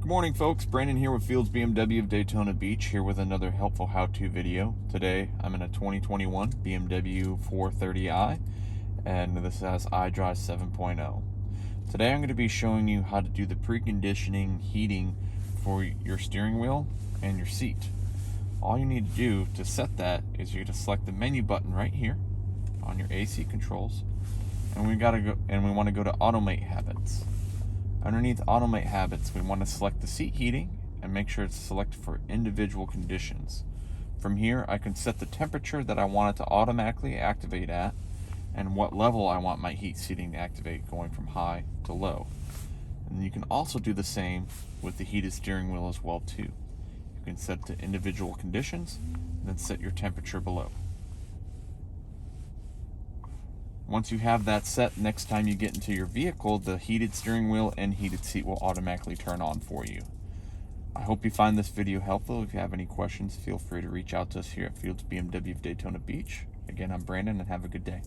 Good morning, folks. Brandon here with Fields BMW of Daytona Beach, here with another helpful how-to video. Today I'm in a 2021 BMW 430i, and this has iDrive 7.0. Today I'm going to be showing you how to do the preconditioning heating for your steering wheel and your seat. All you need to do to set that is you just select the menu button right here on your AC controls, and we want to go to Automate Habits. Underneath Automate Habits, we want to select the seat heating and make sure it's selected for individual conditions. From here, I can set the temperature that I want it to automatically activate at and what level I want my heat seating to activate, going from high to low. And you can also do the same with the heated steering wheel as well too. You can set to individual conditions and then set your temperature below. Once you have that set, next time you get into your vehicle, the heated steering wheel and heated seat will automatically turn on for you. I hope you find this video helpful. If you have any questions, feel free to reach out to us here at Fields BMW of Daytona Beach. Again, I'm Brandon, and have a good day.